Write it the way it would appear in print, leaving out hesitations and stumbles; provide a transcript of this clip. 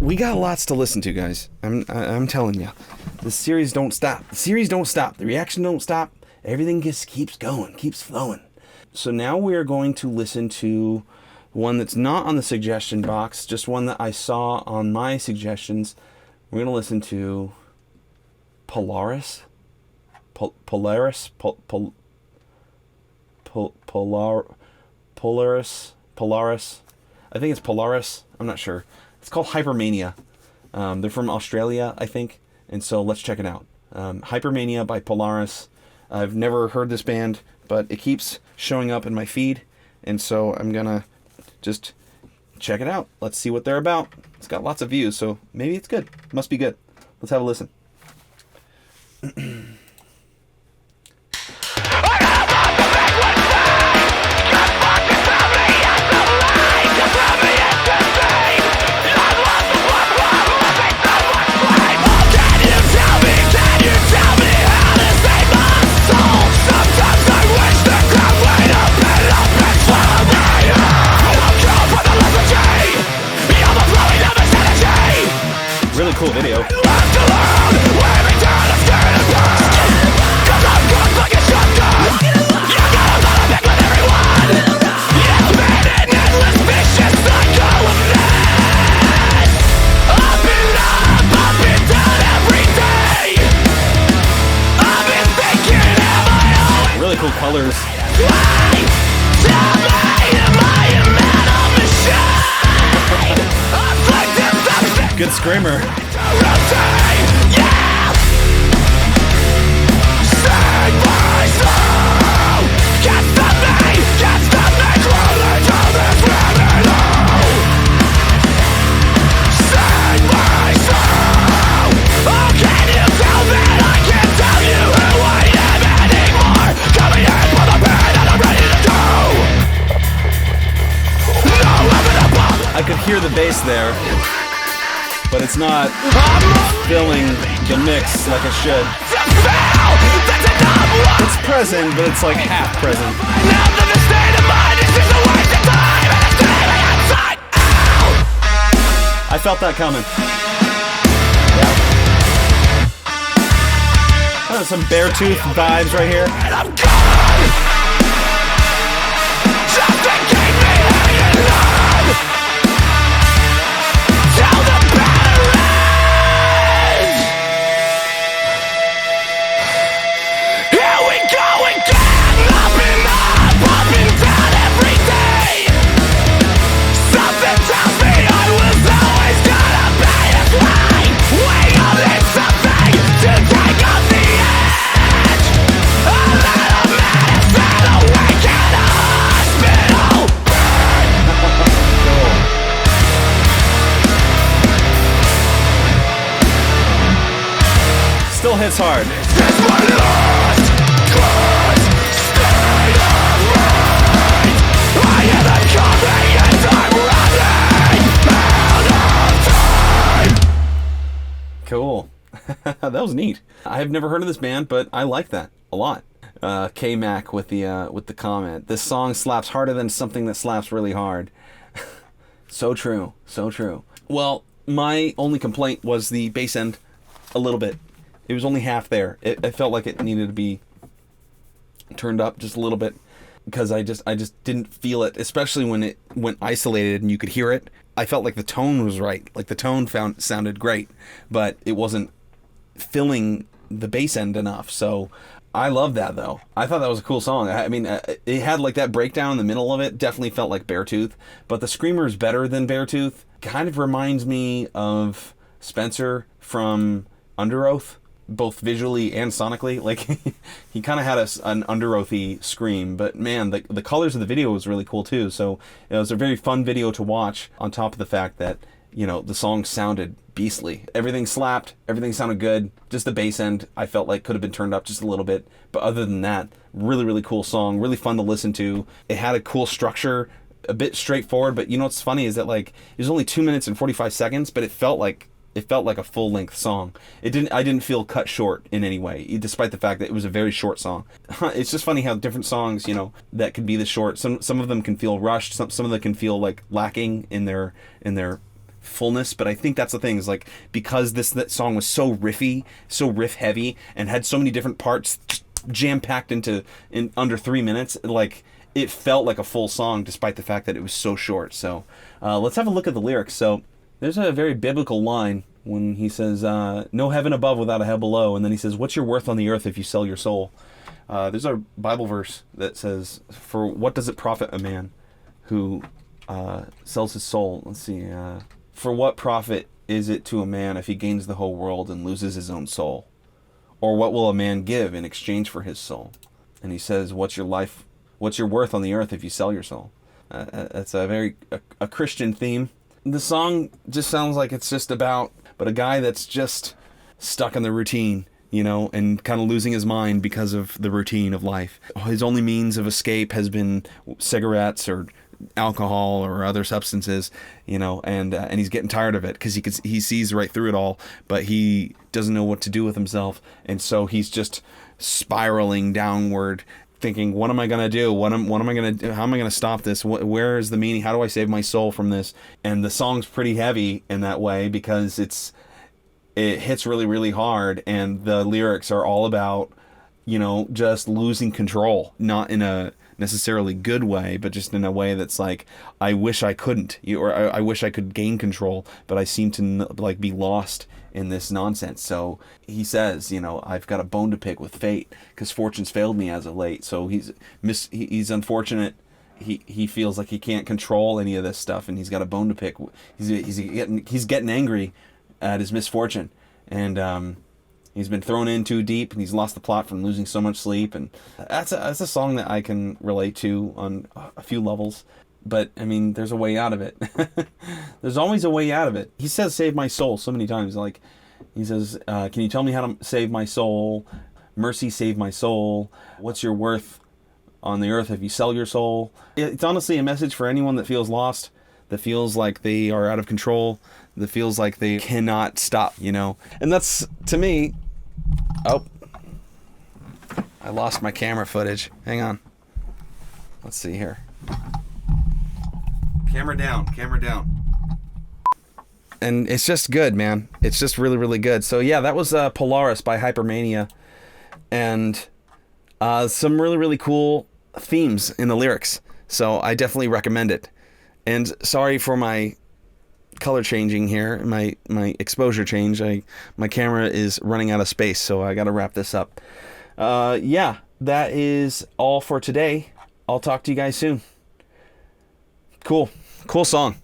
we got lots to listen to, guys. I'm telling you, the series don't stop. The series don't stop. The reaction don't stop. Everything just keeps going, keeps flowing. So now we are going to listen to one that's not on the suggestion box, just one that I saw on my suggestions. We're going to listen to Polaris. Polaris. Polaris. I think it's Polaris. I'm not sure. It's called Hypermania. They're from Australia, I think. And so let's check it out. Hypermania by Polaris. I've never heard this band, but it keeps showing up in my feed. And so I'm going to just check it out. Let's see what they're about. It's got lots of views, so maybe it's good. Must be good. Let's have a listen. Really cool video. Really cool colors. Good screamer. I could hear the bass there, but it's not filling the mix like it should. It's present, but it's like half present. I felt that coming. Oh, some Beartooth vibes right here. Still hits hard. Cool. That was neat. I've never heard of this band, but I like that a lot. K-Mac with the comment. This song slaps harder than something that slaps really hard. So true. So true. Well, my only complaint was the bass end a little bit. It was only half there. It felt like it needed to be turned up just a little bit because I just didn't feel it, especially when it went isolated and you could hear it. I felt like the tone was right. Like the tone sounded great, but it wasn't filling the bass end enough. So I love that though. I thought that was a cool song. I mean, it had like that breakdown in the middle of it. Definitely felt like Beartooth, but the screamer is better than Beartooth. Kind of reminds me of Spencer from Under Oath, both visually and sonically. Like he kind of had an Under Oathy scream, but man, the colors of the video was really cool too. So it was a very fun video to watch, on top of the fact that, you know, the song sounded beastly. Everything slapped, everything sounded good. Just the bass end I felt like could have been turned up just a little bit, but other than that, really, really cool song, really fun to listen to. It had a cool structure, a bit straightforward, but you know what's funny is that like it was only 2 minutes and 45 seconds, but it felt like a full-length song. I didn't feel cut short in any way, despite the fact that it was a very short song. It's just funny how different songs, you know, that can be this short. Some of them can feel rushed. Some of them can feel like lacking in their fullness, but I think that's the thing, is like, because that song was so riffy, so riff heavy, and had so many different parts just jam packed in under 3 minutes, like it felt like a full song despite the fact that it was so short. So let's have a look at the lyrics. So there's a very biblical line when he says, no heaven above without a hell below, and then he says, what's your worth on the earth if you sell your soul? There's a Bible verse that says, for what does it profit a man who sells his soul? Let's see. For what profit is it to a man if he gains the whole world and loses his own soul? Or what will a man give in exchange for his soul? And he says, what's your worth on the earth if you sell your soul? That's a very a Christian theme. The song just sounds like it's just about a guy that's just stuck in the routine, you know, and kind of losing his mind because of the routine of life. His only means of escape has been cigarettes or alcohol or other substances, you know, and he's getting tired of it because he sees right through it all, but he doesn't know what to do with himself, and so he's just spiraling downward, thinking, what am I gonna do? What am I gonna do? How am I gonna stop this? Where is the meaning? How do I save my soul from this? And the song's pretty heavy in that way because it hits really, really hard, and the lyrics are all about, you know, just losing control, not in a necessarily good way, but just in a way that's like, I wish I couldn't, or I wish I could gain control, but I seem to like be lost in this nonsense. So he says, you know, I've got a bone to pick with fate because fortune's failed me as of late. So he's unfortunate. He feels like he can't control any of this stuff, and he's got a bone to pick. He's getting angry at his misfortune, and he's been thrown in too deep, and he's lost the plot from losing so much sleep. And that's a song that I can relate to on a few levels. But, I mean, there's a way out of it. There's always a way out of it. He says, save my soul so many times. Like, he says, can you tell me how to save my soul? Mercy, save my soul. What's your worth on the earth if you sell your soul? It's honestly a message for anyone that feels lost, that feels like they are out of control, that feels like they cannot stop, you know? And that's, to me... Oh. I lost my camera footage. Hang on. Let's see here. Camera down. And it's just good, man. It's just really, really good. So yeah, that was Polaris by Hypermania. And some really, really cool themes in the lyrics. So I definitely recommend it. And sorry for my color changing here, my exposure change. My camera is running out of space, so I gotta wrap this up. Yeah, that is all for today. I'll talk to you guys soon. Cool song.